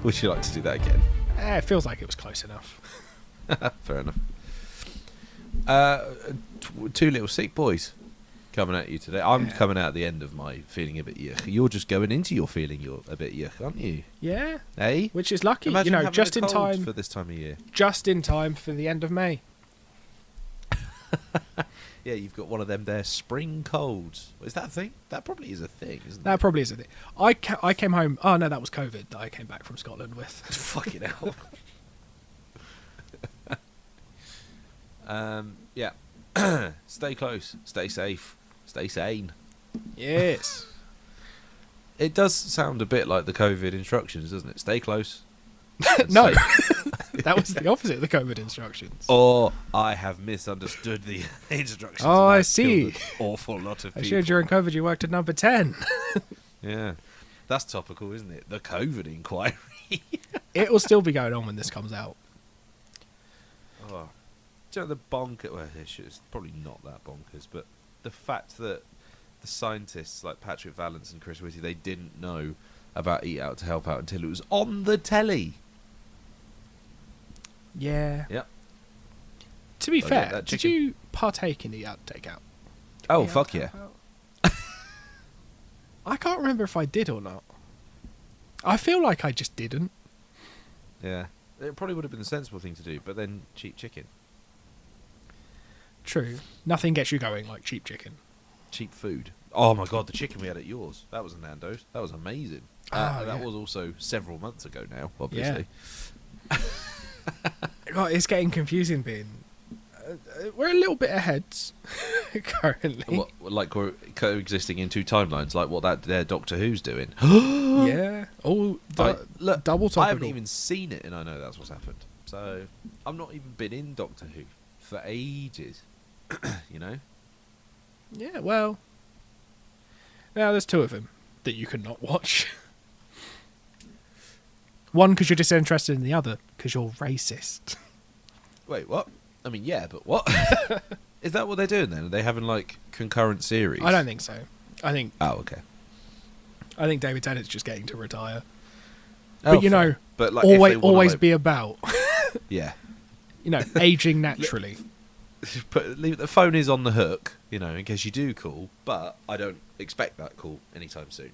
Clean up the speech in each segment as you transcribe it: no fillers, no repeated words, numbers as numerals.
Would you like to do that again? It feels like it was close enough. Fair enough. Two little sick boys coming at you today. I'm coming out at the end of my feeling a bit yuck. You're just going into your feeling you're a bit yuck, aren't you? Yeah. Eh? Which is lucky, Imagine having just a in cold time for this time of year. Just in time for the end of May. Yeah, you've got one of them there spring colds. Is that a thing? That probably is a thing, isn't That it? probably is a thing. I came home. Oh no, that was COVID that I came back from Scotland with. Fucking hell. Yeah. Stay close. Stay safe. Stay sane. Yes. It does sound a bit like the COVID instructions, doesn't it? Stay close. No, that was the opposite of the COVID instructions. Or I have misunderstood the instructions. Oh, and I I've see. killed an awful lot of I people. sure during COVID you worked at number 10. Yeah. That's topical, isn't it? The COVID inquiry. It will still be going on when this comes out. Oh. Do you know the bonker? Well, it's probably not that bonkers, but the fact that the scientists like Patrick Vallance and Chris Whitty, they didn't know about Eat Out to Help Out until it was on the telly. Yeah. Yep. To be I get fair, that did chicken. you partake in the Out Take Out? Oh, Eat Out, fuck Help yeah. Out? I can't remember if I did or not. I feel like I just didn't. Yeah. It probably would have been the sensible thing to do, but then cheap chicken. True. Nothing gets you going like cheap chicken. Cheap food. Oh my god, the chicken we had at yours. That was a Nando's. That was amazing. Oh, that yeah. was also several months ago now, obviously. God, it's getting confusing being... we're a little bit ahead currently. What, like we're coexisting in two timelines, like what that their Doctor Who's doing. Yeah. Oh, Look, double topical. I haven't even seen it, and I know that's what's happened. So I've not even been in Doctor Who for ages. You know. Yeah, well... Now, there's two of them that you could not watch. One, because you're disinterested in the other, because you're racist. Wait, what? I mean, yeah, but what? Is that what they're doing then? Are they having like concurrent series? I don't think so. I think okay. David Tennant's just getting to retire. Oh, But, you fair. know, but like, if they always wanna, like, be about, yeah. aging naturally. Leave the phone is on the hook, in case you do call. But I don't expect that call anytime soon.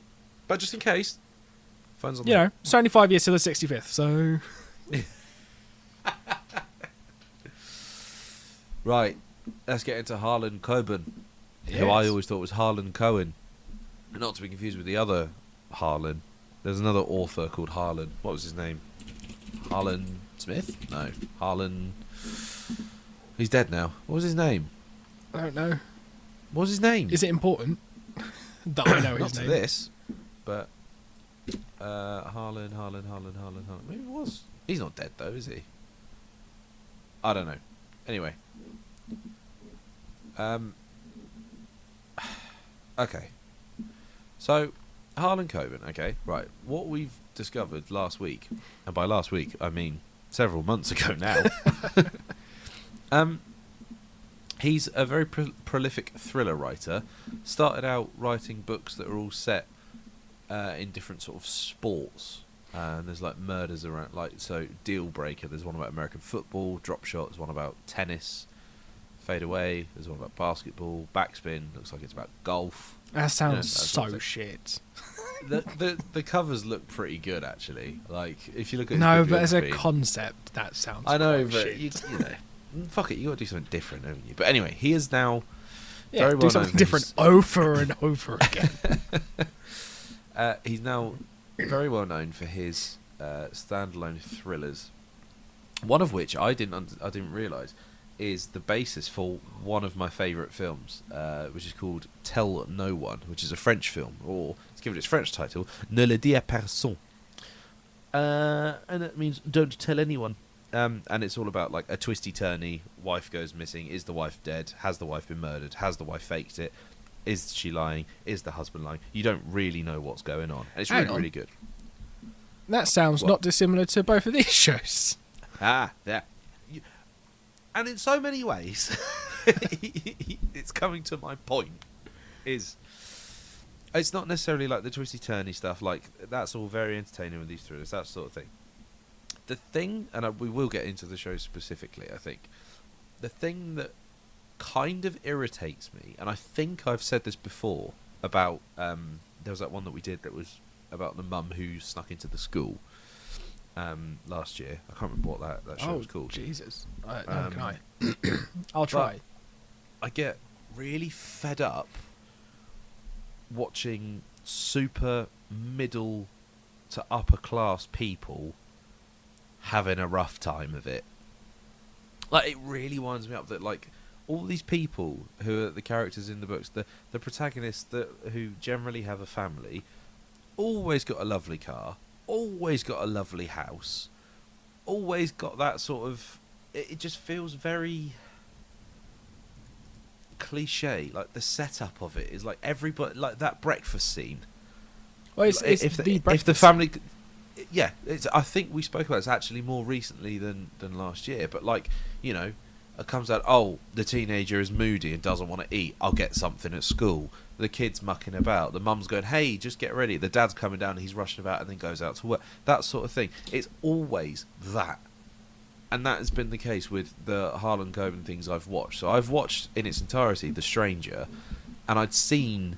But just in case, phone's on. It's only 5 years till the 65th, so... Right, let's get into Harlan Coben, who I always thought was Harlan Cohen, not to be confused with the other Harlan. There's another author called Harlan. What was his name? Harlan Smith? No, Harlan. He's dead now. What was his name? I don't know. What was his name? Is it important that I know Not his to name? this, but Harlan. Maybe it was. He's not dead though, is he? I don't know. Anyway. Okay. So, Harlan Coben. Okay, right. What we've discovered last week, and by last week I mean several months ago now. He's a very prolific thriller writer. Started out writing books that are all set in different sort of sports. And there's like murders around, so Deal Breaker. There's one about American football. Drop Shot. There's one about tennis. Fade Away. There's one about basketball. Backspin. Looks like it's about golf. That sounds that sort so of thing. shit. The covers look pretty good actually. Like if you look at his No, but as a bibliography- concept, that sounds I know, quite but shit. you know, fuck it. You got to do something different, haven't you? But anyway, he is now Yeah, very do well something known for different his- over and over again. He's now very well known for his standalone thrillers. One of which I didn't realise is the basis for one of my favourite films, which is called Tell No One, which is a French film, or to give it its French title, Ne le dis à personne. And it means don't tell anyone. And it's all about like a twisty-turny, wife goes missing, is the wife dead, has the wife been murdered, has the wife faked it, is she lying, is the husband lying? You don't really know what's going on. And it's Hang really, on. really good. That sounds What? not dissimilar to both of these shows. Ah, yeah. And in so many ways, it's coming to my point, is... It's not necessarily like the twisty turny stuff. Like that's all very entertaining with these thrillers, that sort of thing. The thing, and we will get into the show specifically, I think, the thing that kind of irritates me, and I think I've said this before about there was that one that we did that was about the mum who snuck into the school last year. I can't remember what that show was called. Jesus. No, can I? I'll try. I get really fed up watching super middle to upper class people having a rough time of it. Like, it really winds me up that, like, all these people who are the characters in the books, the protagonists who generally have a family, always got a lovely car, always got a lovely house, always got that sort of... It just feels very cliche. Like, the setup of it is like everybody... Like, that breakfast scene. Well, it's if the family... Yeah, I think we spoke about this actually more recently than last year, but, like, you know, it comes out, oh, the teenager is moody and doesn't want to eat, I'll get something at school. The kid's mucking about, the mum's going, hey, just get ready. The dad's coming down and he's rushing about and then goes out to work. That sort of thing. It's always that. And that has been the case with the Harlan Coben things I've watched. So I've watched in its entirety The Stranger, and I'd seen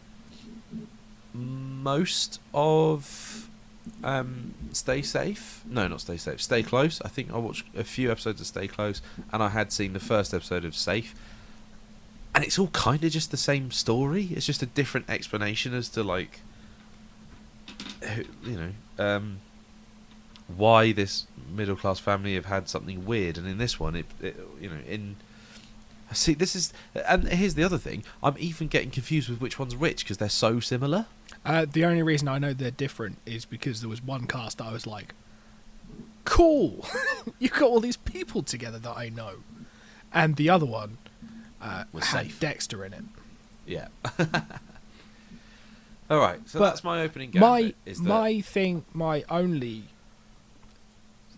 most of Stay Safe. No, not Stay Safe. Stay Close. I think I watched a few episodes of Stay Close, and I had seen the first episode of Safe. And it's all kind of just the same story. It's just a different explanation as to, like, you know, why this middle class family have had something weird. And in this one, it you know, see, this is, and here's the other thing. I'm even getting confused with which one's which because they're so similar. The only reason I know they're different is because there was one cast that I was like, cool, you got all these people together that I know, and the other one Was had Safe. Dexter in it. Yeah. All right, so But that's my opening gambit. My only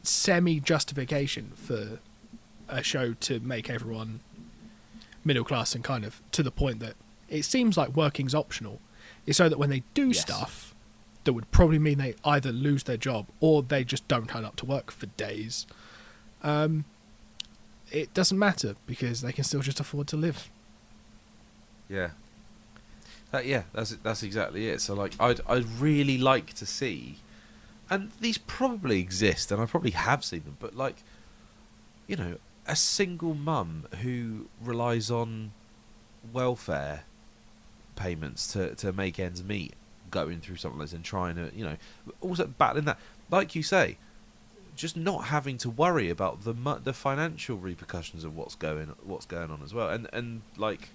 semi-justification for a show to make everyone middle class and kind of to the point that it seems like working's optional is so that when they do Yes. stuff that would probably mean they either lose their job or they just don't turn up to work for days, it doesn't matter because they can still just afford to live. Yeah. That's exactly it. So, like, I'd really like to see, and these probably exist, and I probably have seen them, but, like, you know, a single mum who relies on welfare payments to make ends meet, going through something like this and trying to, you know, also battling that, like you say, just not having to worry about the financial repercussions of what's going on as well, and like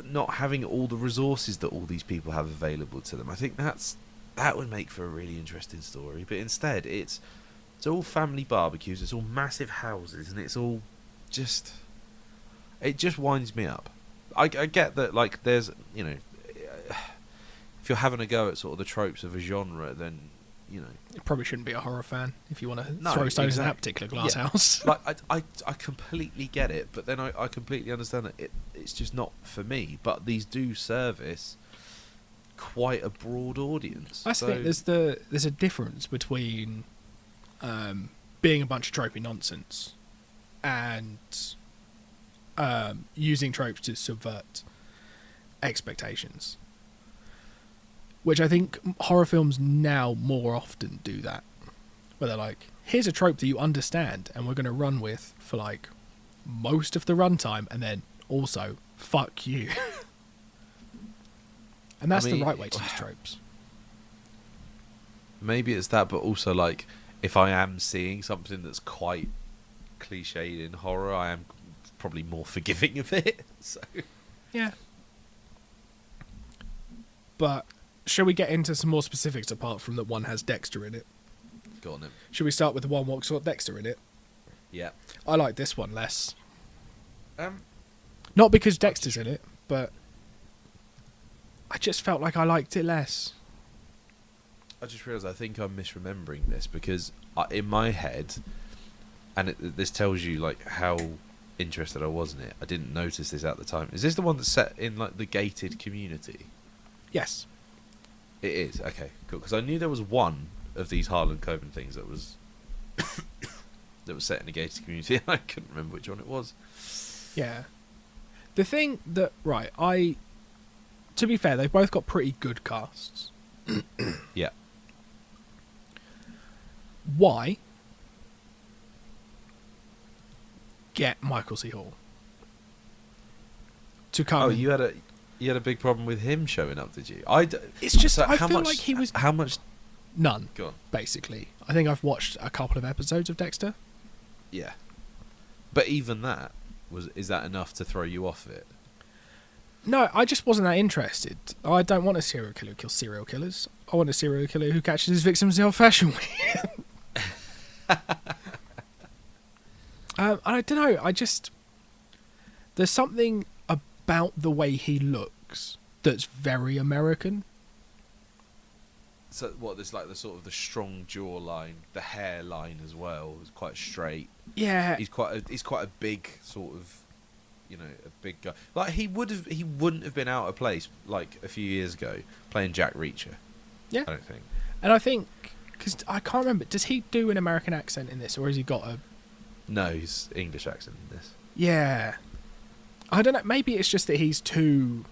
not having all the resources that all these people have available to them. I think that would make for a really interesting story. But instead, it's all family barbecues, it's all massive houses, and it's all just, it just winds me up. I get that, like, there's, you know, if you're having a go at sort of the tropes of a genre, then, you know, You probably shouldn't be a horror fan if you want to No, throw stones in that exactly. particular glass Yeah. house. like I completely get it, but then I completely understand that it's just not for me. But these do service quite a broad audience. I So, think there's a difference between being a bunch of tropey nonsense and using tropes to subvert expectations, which I think horror films now more often do that, where they're like, here's a trope that you understand and we're going to run with for like most of the runtime, and then also fuck you. And that's I mean, the right way to use tropes. maybe it's that, but also, like, if I am seeing something that's quite cliched in horror, I am probably more forgiving of it. So Yeah. But shall we get into some more specifics apart from that one has Dexter in it? go on then. Should we start with the one what's got Dexter in it? Yeah. I like this one less. Um. Not because Dexter's in it, but I just felt like I liked it less. I just realised I think I'm misremembering this because in my head, and this tells you like how interested I was in it. I didn't notice this at the time. Is this the one that's set in like the gated community? Yes. It is okay, cool. Because I knew there was one of these Harlan Coben things that was that was set in a gated community. I couldn't remember which one it was. Yeah. The thing that to be fair, they've both got pretty good casts. Yeah. Why get Michael C. Hall to come? Oh, you had a big problem with him showing up, did you? It's just so I how feel much, like he was how much. none. Go on. Basically, I think I've watched a couple of episodes of Dexter. Yeah, but even that is that enough to throw you off it? No, I just wasn't that interested. I don't want a serial killer who kills serial killers. I want a serial killer who catches his victims the old-fashioned way. I don't know. There's something about the way he looks that's very American. So what? There's like the sort of the strong jawline, the hairline as well is quite straight. Yeah, He's quite a big sort of, a big guy. Like he wouldn't have been out of place like a few years ago playing Jack Reacher. Yeah, I don't think. And I think because I can't remember, does he do an American accent in this, or has he got a? No, he's English accent in this. Yeah, I don't know. Maybe it's just that he's too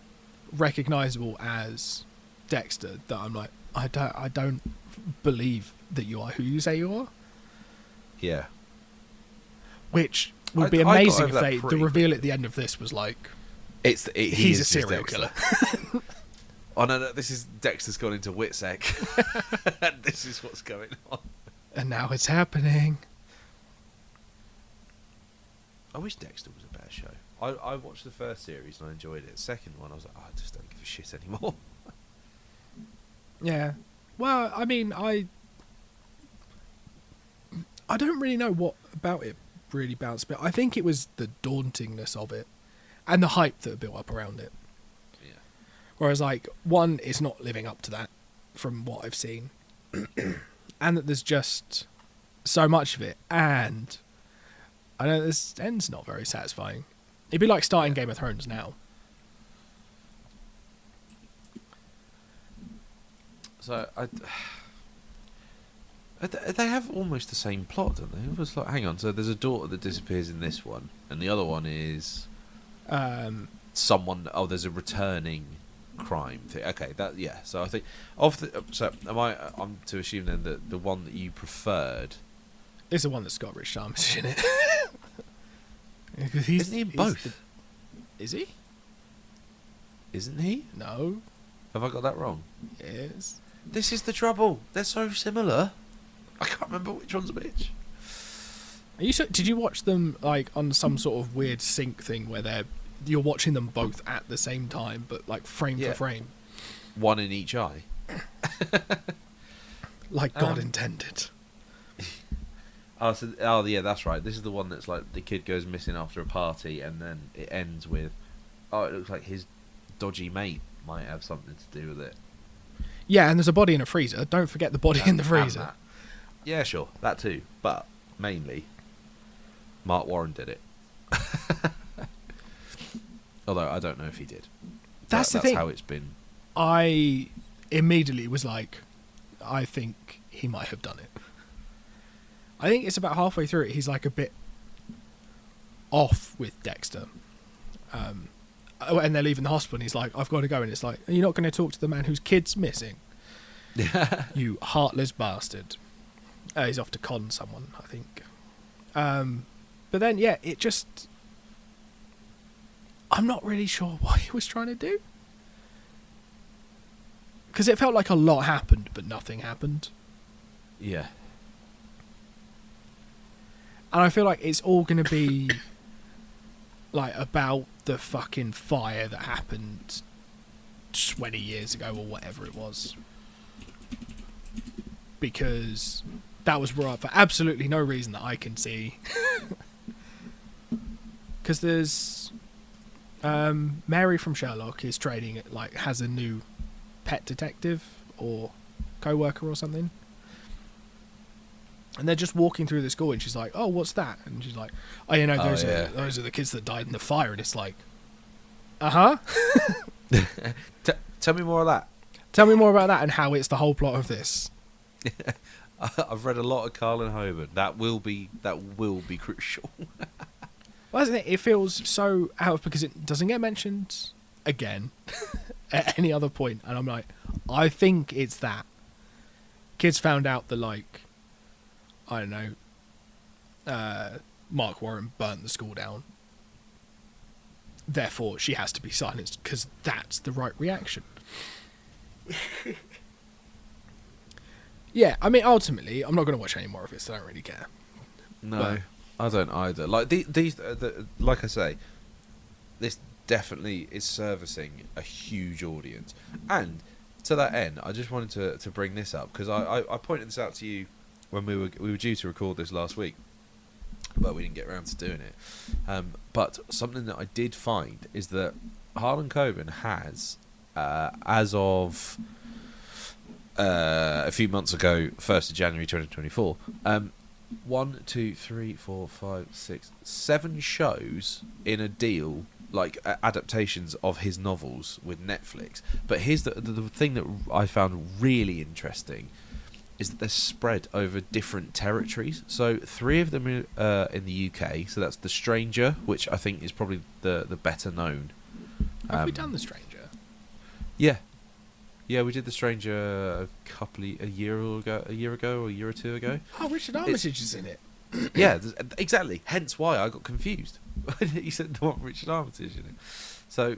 recognizable as Dexter that I'm like, I don't believe that you are who you say you are. Yeah. Which would be I got amazing over if that the reveal at the end of this was like, he's a just serial Dexter. killer. Oh no, this is Dexter's gone into Witsec. And this is what's going on. And now it's happening. I wish Dexter was a better show. I watched the first series and I enjoyed it. Second one, I was like, I just don't give a shit anymore. Yeah. Well, I mean, I don't really know what about it really bounced, but I think it was the dauntingness of it and the hype that built up around it. Yeah. Whereas, like, one, it's not living up to that from what I've seen. And that there's just so much of it. And I know this end's not very satisfying. It'd be like starting Game of Thrones now. So they have almost the same plot, don't they? It was like, hang on. So there's a daughter that disappears in this one, and the other one is someone. Oh, there's a returning crime thing. Okay, that yeah. So I think I'm to assume then that the one that you preferred is the one that's got Rich Armitage in it. Isn't he in both? Is he? Isn't he? No. Have I got that wrong? Yes. This is the trouble. They're so similar. I can't remember which one's which. Did you watch them like on some sort of weird sync thing where you're watching them both at the same time, but like frame for frame? One in each eye. Like God intended. Oh yeah, that's right. This is the one that's like the kid goes missing after a party, and then it ends with, oh, it looks like his dodgy mate might have something to do with it. Yeah, and there's a body in a freezer. Don't forget the body in the freezer. Yeah, sure, that too. But mainly, Mark Warren did it. Although I don't know if he did. That's the thing. That's how it's been. I immediately was like, I think he might have done it. I think it's about halfway through it. He's like a bit off with Dexter. And they're leaving the hospital and he's like, I've got to go. And it's like, are you not going to talk to the man whose kid's missing? You heartless bastard. He's off to con someone, I think. But then, yeah, it just... I'm not really sure what he was trying to do. Because it felt like a lot happened, but nothing happened. Yeah. And I feel like it's all going to be like about the fucking fire that happened 20 years ago or whatever it was. Because that was brought up for absolutely no reason that I can see. Because there's Mary from Sherlock is training at, like, has a new pet detective or co-worker or something. And they're just walking through the school, and she's like, "Oh, what's that?" And she's like, "Oh, you know, those are the kids that died in the fire." And it's like, "Uh huh." Tell me more of that. Tell me more about that and how it's the whole plot of this. I've read a lot of Carlin Hoban. That will be crucial. Well, isn't it? It feels so out because it doesn't get mentioned again at any other point, and I'm like, I think it's that kids found out that, like, I don't know, Mark Warren burnt the school down. Therefore, she has to be silenced because that's the right reaction. Yeah, I mean, ultimately, I'm not going to watch any more of this. I don't really care. No, I don't either. Like these, like I say, this definitely is servicing a huge audience. And to that end, I just wanted to bring this up because I pointed this out to you when we were due to record this last week, but we didn't get around to doing it. But something that I did find is that Harlan Coben has, as of a few months ago, 1st of January 2024, 7 shows in a deal, like adaptations of his novels with Netflix. But here's the thing that I found really interesting is that they're spread over different territories. So 3 of them are in the UK. So that's The Stranger, which I think is probably the better known. Have we done The Stranger? Yeah. Yeah, we did The Stranger a year ago, or a year or two ago. Oh, Richard Armitage is in it. Yeah, exactly. Hence why I got confused. You said the one with Richard Armitage in it. So,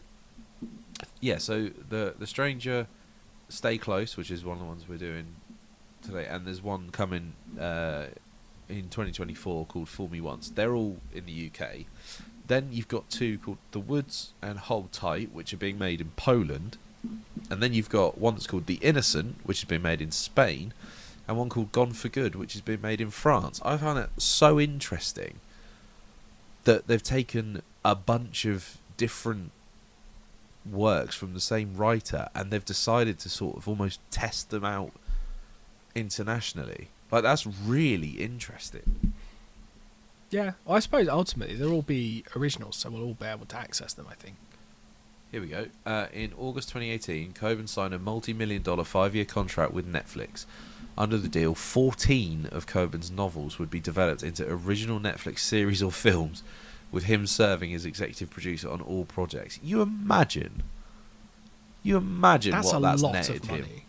yeah, so the Stranger, Stay Close, which is one of the ones we're doing today, and there's one coming in 2024 called Fool Me Once. They're all in the UK. Then you've got 2 called The Woods and Hold Tight, which are being made in Poland. And then you've got one that's called The Innocent, which has been made in Spain, and one called Gone for Good, which has been made in France. I found it so interesting that they've taken a bunch of different works from the same writer and they've decided to sort of almost test them out internationally. Like, that's really interesting. Yeah, I suppose ultimately they'll all be originals, so we'll all be able to access them, I think. Here we go. In August 2018, Coben signed a multi-million-dollar 5-year contract with Netflix. Under the deal, 14 of Coben's novels would be developed into original Netflix series or films, with him serving as executive producer on all projects. You imagine That's what a that's lot netted of money. him.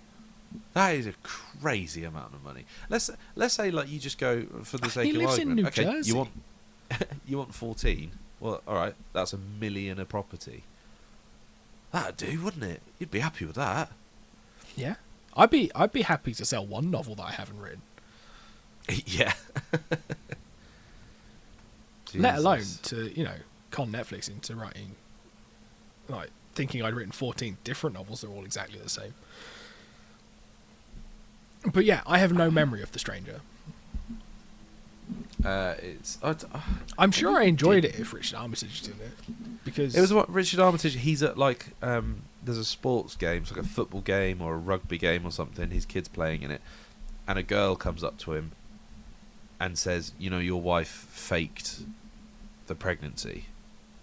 That is a crazy amount of money. Let's say, like, you just go for the sake He of lives in argument. New Okay, Jersey. you want 14? Well, all right, that's $1 million a property. That'd do, wouldn't it? You'd be happy with that. Yeah, I'd be happy to sell one novel that I haven't written. Yeah. Let alone Jesus. to, con Netflix into writing, like, thinking I'd written 14 different novels that are all exactly the same. But yeah, I have no memory of The Stranger. I'm sure I enjoyed it if Richard Armitage did it, because It was what Richard Armitage. He's at, like, there's a sports game, it's like a football game or a rugby game or something. His kid's playing in it, and a girl comes up to him and says, your wife faked the pregnancy,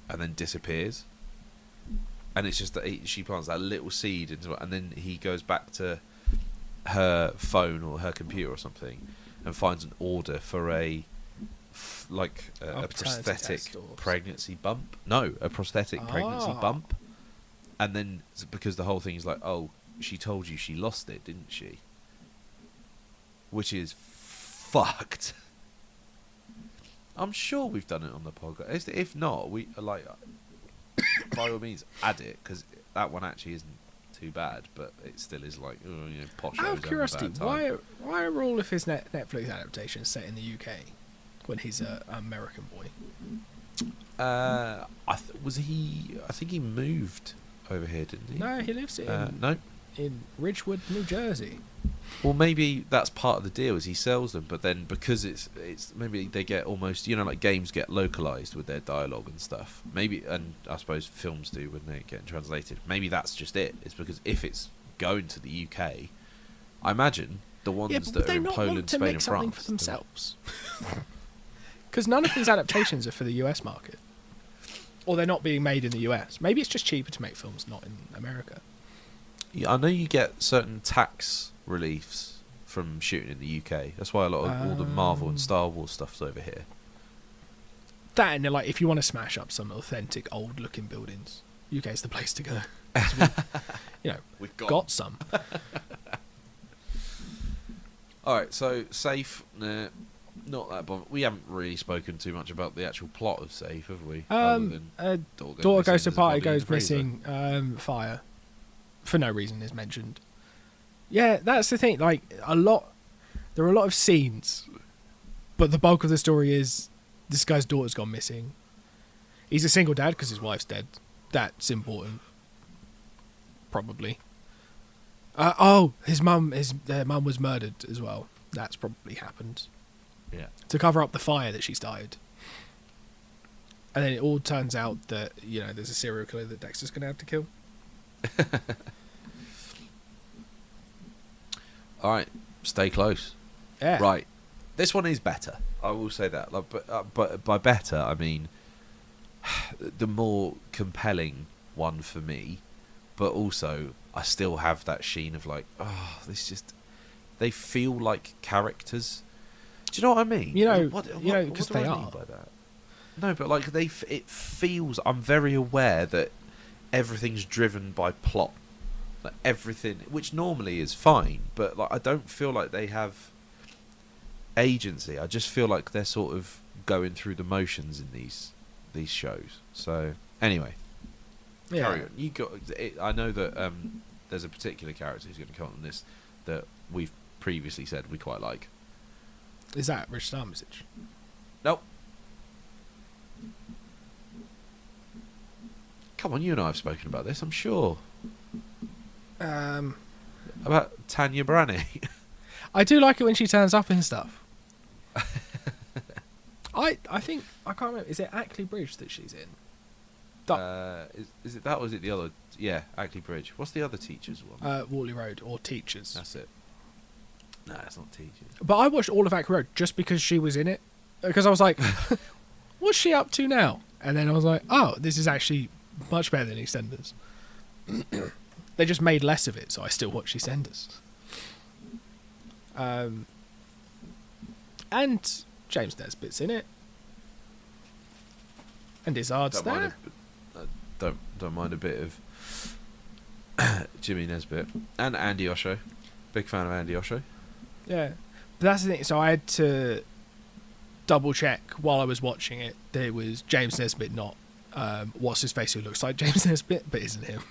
and then disappears. And it's just that she plants that little seed into it, and then he goes back to her phone or her computer or something, and finds an order for a paternity prosthetic test or pregnancy bump. No, a prosthetic pregnancy Ah. bump. And then because the whole thing is like, oh, she told you she lost it, didn't she? Which is fucked. I'm sure we've done it on the podcast. If not, we like by all means add it, because that one actually isn't too bad, but it still is like, posh. out of curiosity, why are all of his Netflix adaptations set in the UK when he's an American boy? I think he moved over here, didn't he? No, he lives No. in Ridgewood, New Jersey. Well, maybe that's part of the deal, is he sells them, but then because it's maybe they get almost, like games get localized with their dialogue and stuff. Maybe, and I suppose films do when they get translated. Maybe that's just it. It's because if it's going to the UK, I imagine the ones Yeah, but that would are they in not Poland, want to Spain, make and something France for themselves? Because none of these adaptations are for the US market, or they're not being made in the US. Maybe it's just cheaper to make films not in America. I know you get certain tax reliefs from shooting in the UK. That's why a lot of all the Marvel and Star Wars stuff's over here. That and like if you want to smash up some authentic old looking buildings, UK's the place to go. We've got some. All right, so Safe, nah, not that bothered. We haven't really spoken too much about the actual plot of Safe, have we? Daughter goes to party, goes missing. Fire, for no reason, is mentioned. Yeah, that's the thing. Like there are a lot of scenes, but the bulk of the story is this guy's daughter's gone missing. He's a single dad because his wife's dead. That's important. Probably. His mum was murdered as well. That's probably happened. Yeah. To cover up the fire that she started. And then it all turns out that, there's a serial killer that Dexter's going to have to kill. All right, stay close. Yeah. Right. This one is better. I will say that. But by better, I mean the more compelling one for me. But also, I still have that sheen of like, they feel like characters. Do you know what I mean? Because they are. Mean by that? No, but like it feels. I'm very aware that everything's driven by plot. Like everything, which normally is fine, but like I don't feel like they have agency. I just feel like they're sort of going through the motions in these shows. So anyway. Yeah. Carry on. You got. I know that there's a particular character who's going to come on this that we've previously said we quite like. Is that Richard Armitage? Nope. Come on, you and I have spoken about this, I'm sure. About Tanya Branny. I do like it when she turns up and stuff. I think I can't remember. Is it Ackley Bridge that she's in? Is it that or is it the other? Yeah, Ackley Bridge. What's the other teachers one? Whalley Road or Teachers. That's it. No, it's not Teachers. But I watched all of Ackley Road just because she was in it. Because I was like, what's she up to now? And then I was like, oh, this is actually much better than EastEnders. They just made less of it, so I still watch EastEnders. And James Nesbitt's in it. And Izzard's there. Don't mind a bit of Jimmy Nesbitt and Andy Osho. Big fan of Andy Osho. Yeah, but that's the thing. So I had to double check while I was watching it. There was James Nesbitt, not what's his face, who looks like James Nesbitt but isn't him.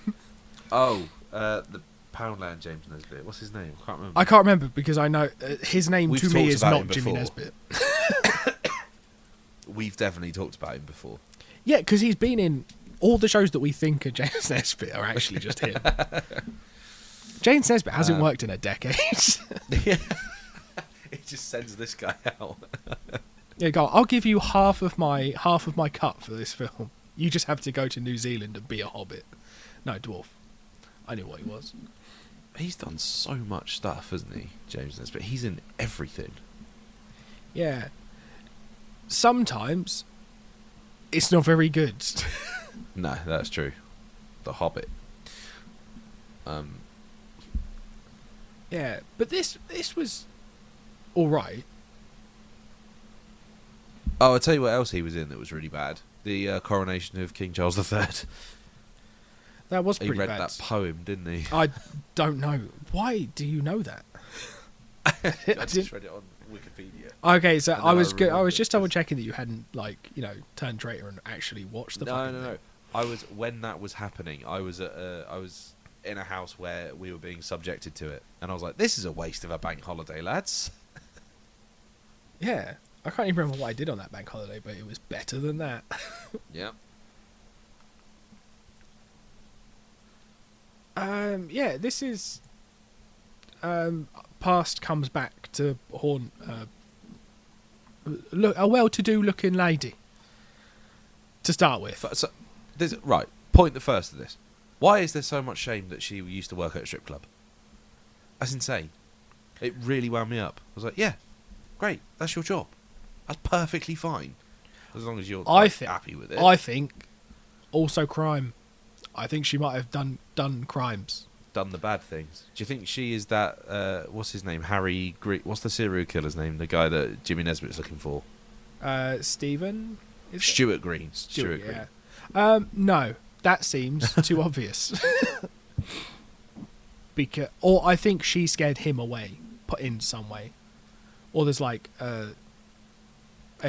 Oh, the Poundland James Nesbitt. What's his name? I can't remember because I know his name to me is not Jimmy Nesbitt. We've definitely talked about him before. Yeah, because he's been in all the shows that we think are James Nesbitt are actually just him. James Nesbitt hasn't worked in a decade. Yeah. He just sends this guy out. Yeah, go. I'll give you half of my cut for this film. You just have to go to New Zealand and be a hobbit. No, dwarf. I knew what he was. He's done so much stuff, hasn't he, James Nesbitt? He's in everything. Yeah. Sometimes it's not very good. No, that's true. The Hobbit. Yeah, but this was all right. Oh, I'll tell you what else he was in that was really bad. The coronation of King Charles III. That was pretty bad. He read bad. that poem, didn't he? I don't know. Why do you know that? I just read it on Wikipedia. Okay, so I was just double checking that you hadn't turned traitor and actually watched the. No. I was when that was happening. I was in a house where we were being subjected to it, and I was like, "This is a waste of a bank holiday, lads." Yeah, I can't even remember what I did on that bank holiday, but it was better than that. Yeah. Yeah, this is. Past comes back to haunt a well-to-do looking lady. To start with, So, right. Point the first of this. Why is there so much shame that she used to work at a strip club? That's insane. It really wound me up. I was like, yeah, great. That's your job. That's perfectly fine. As long as you're happy with it. I think also crime. I think she might have done crimes. done the bad things. Do you think she is that? What's his name? Harry. What's the serial killer's name? The guy that Jimmy Nesbitt's looking for. Stephen. Stuart Green. Stuart Green. Yeah. No, that seems too obvious. Or I think she scared him away, put in some way, or there's like a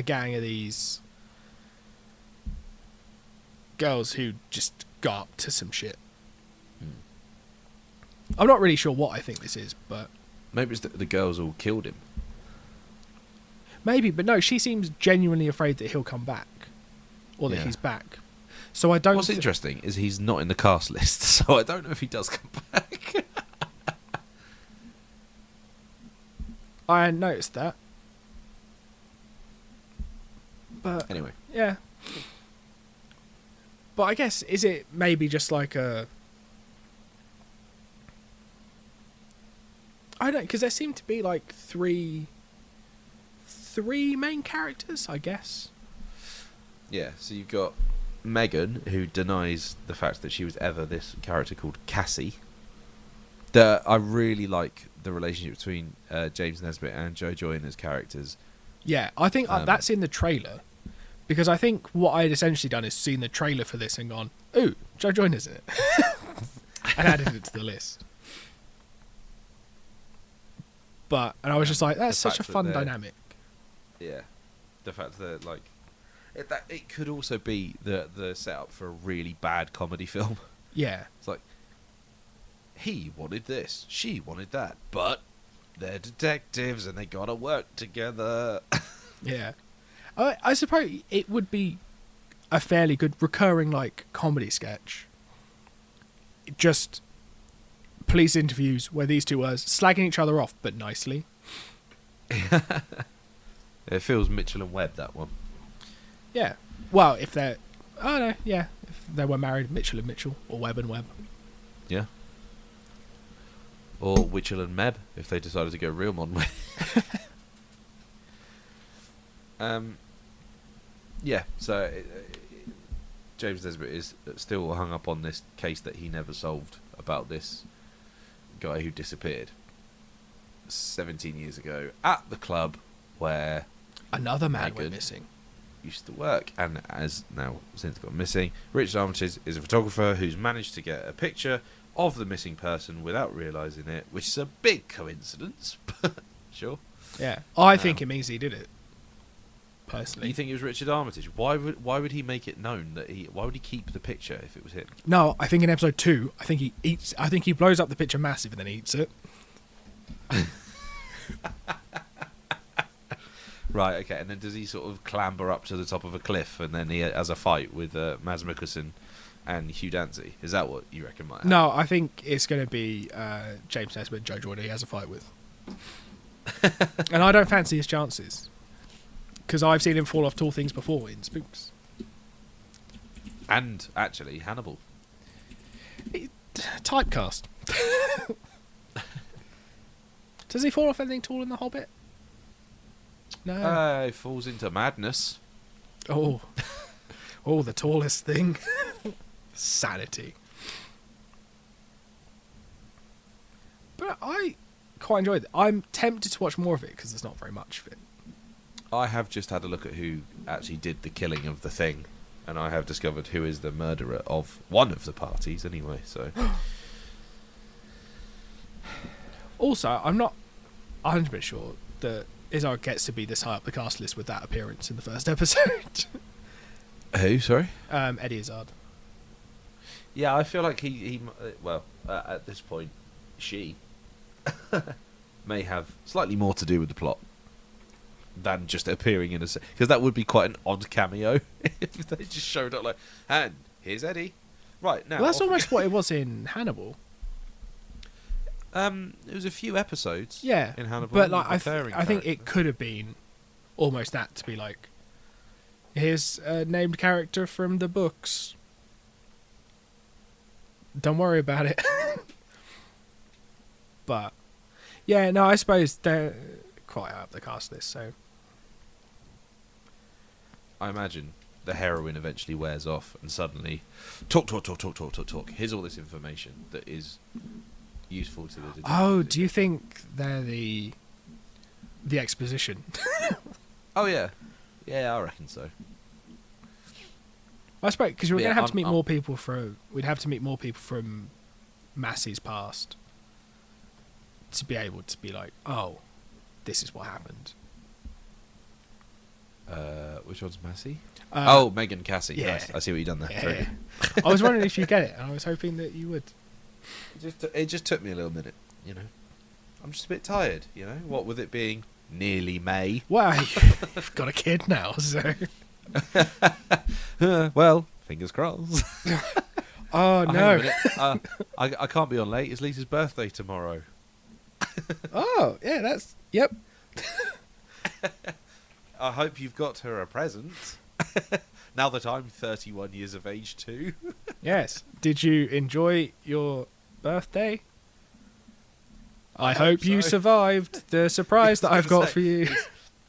gang of these girls who just got up to some shit. I'm not really sure what I think this is, but maybe it's the girls all killed him. Maybe, but no, she seems genuinely afraid that he'll come back, or that Yeah. he's back. So I don't. What's interesting is he's not in the cast list, so I don't know if he does come back. I hadn't noticed that. But Anyway, yeah. But I guess, is it maybe just like a... I don't know, because there seem to be like three main characters, I guess. yeah. So you've got Megan, who denies the fact that she was ever this character called Cassie. I really like the relationship between James Nesbitt and Joe Joyner's characters. Yeah, I think that's in the trailer. Because I think what I had essentially done is seen the trailer for this and gone, ooh, Joe Joyner's in it. And added it to the list. And I was just like, that's such a fun dynamic. Yeah. The fact that, like, it could also be the setup for a really bad comedy film. Yeah. It's like, he wanted this, she wanted that, but they're detectives and they gotta work together. Yeah. I suppose it would be a fairly good recurring, like, comedy sketch. Just police interviews where these two are slagging each other off, but nicely. It feels Mitchell and Webb, that one. Yeah. Well, if they're... Oh, no, yeah. If they were married, Mitchell and Mitchell, or Webb and Webb. Yeah. Or Witchell and Meb, if they decided to go real modern way. Yeah, so James Nesbitt is still hung up on this case that he never solved about this guy who disappeared 17 years ago at the club where Another man Megan went missing. used to work and has now since gone missing. Richard Armitage is a photographer who's managed to get a picture of the missing person without realising it, which is a big coincidence, but sure. Yeah. I think it means he did it. Personally. You think it was Richard Armitage? Why would he make it known that why would he keep the picture if it was him? No, I think in episode 2, I think he blows up the picture massive and then eats it. Right, okay, and then does he sort of clamber up to the top of a cliff and then he has a fight with Mads Mikkelsen and Hugh Dancy? Is that what you reckon might happen? No, I think it's going to be James Nesbitt and Joe Joyner he has a fight with. And I don't fancy his chances. Because I've seen him fall off tall things before in Spooks. And, actually, Hannibal. Typecast. Does he fall off anything tall in The Hobbit? No. He falls into madness. Oh, the tallest thing. Sanity. But I quite enjoyed it. I'm tempted to watch more of it because there's not very much of it. I have just had a look at who actually did the killing of the Thing, and I have discovered who is the murderer of one of the parties anyway, so... Also, I'm not 100% sure that Izzard gets to be this high up the cast list with that appearance in the first episode. Who, sorry? Eddie Izzard. Yeah, I feel like he at this point, she may have slightly more to do with the plot than just appearing in a... Because that would be quite an odd cameo if they just showed up like, and here's Eddie. Right, now... Well, that's almost what it was in Hannibal. It was a few episodes in Hannibal. But like, I think it could have been almost that, to be like, here's a named character from the books. Don't worry about it. But, yeah, no, I suppose they're quite high up the cast list, so... I imagine the heroin eventually wears off and suddenly talk. Here's all this information that is useful to the detective. Oh, do you think they're the exposition? Oh yeah, yeah, I reckon so. I suppose because we're Yeah, going to have to meet I'm- more people from. We'd have to meet more people from Massey's past to be able to be like, oh, this is what happened. Which one's Massey? Uh, Megan Cassie. yeah. Nice. I see what you've done there. Yeah. Very good. I was wondering if you get it, and I was hoping that you would. It just took me a little minute, you know. I'm just a bit tired, you know. What with it being nearly May. Well, you've got a kid now, so. Well, fingers crossed. Oh Hang on a no! minute. I can't be on late. It's Lisa's birthday tomorrow. Oh yeah, that's yep. I hope you've got her a present. Now that I'm 31 years of age too. Yes. Did you enjoy your birthday? I hope you so. survived the surprise that I was I've gonna got say, for you.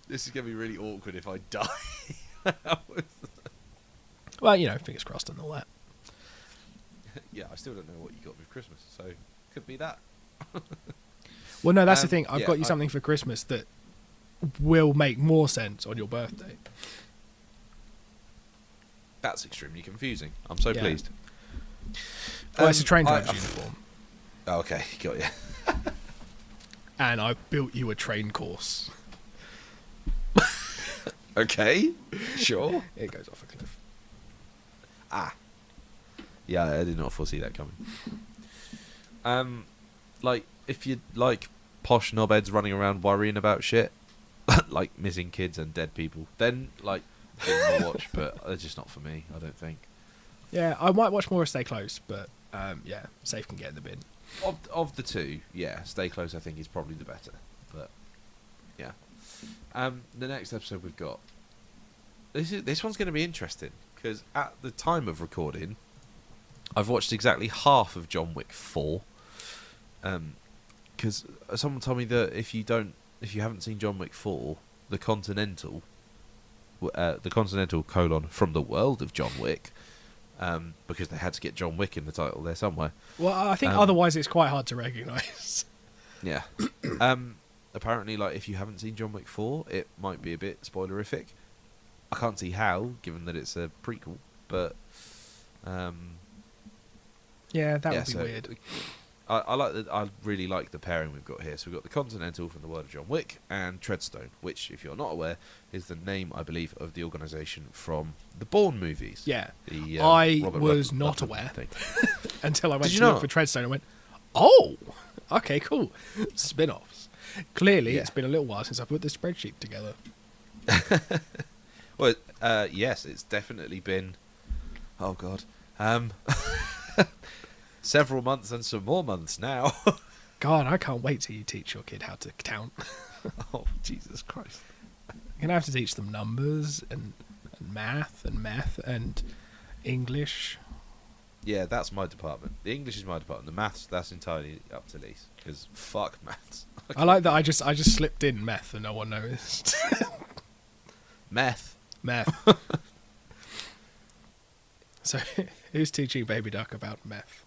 This is going to be really awkward if I die. Well, you know, fingers crossed and all that. Yeah, I still don't know what you got me for Christmas, so could be that. Well, no, that's the thing. I've yeah, got you something for Christmas that will make more sense on your birthday. That's extremely confusing. I'm so Yeah. pleased. Well, it's a train I- driver's uniform, Oh, okay, got you. and I built you a train course. Okay, sure. It goes off a cliff. Yeah, I did not foresee that coming. Like, if you like posh knobheads running around worrying about shit, like missing kids and dead people, then, like, give them a watch, but it's just not for me, I don't think. Yeah, I might watch more of Stay Close, but yeah, Safe can get in the bin. Of the two, yeah, Stay Close I think is probably the better, but yeah. The next episode we've got, this one's going to be interesting, because at the time of recording, I've watched exactly half of John Wick 4. Because someone told me that if you haven't seen John Wick 4, the Continental from the world of John Wick, because they had to get John Wick in the title there somewhere. Well, I think Um, otherwise it's quite hard to recognise. Yeah. Apparently, like, if you haven't seen John Wick 4, it might be a bit spoilerific. I can't see how, given that it's a prequel, but Yeah, that yeah, would be so weird. I really like the pairing we've got here. So we've got the Continental from the world of John Wick and Treadstone, which, if you're not aware, is the name, I believe, of the organisation from the Bourne movies. Yeah, The, I Robert was Ludlum not thing. aware until I went Did to you look not? for Treadstone and went, oh, okay, cool. Spin-offs. Clearly, Yeah. it's been a little while since I put this spreadsheet together. Well, yes, it's definitely been. Oh God, several months and some more months now. God, I can't wait till you teach your kid how to count. Oh Jesus Christ! You're going to have to teach them numbers and math and English. Yeah, that's my department. The English is my department. The maths, that's entirely up to Lise. Because fuck maths. I like that I just slipped in meth and no one noticed. Meth. Meth. So, who's teaching Baby Duck about meth?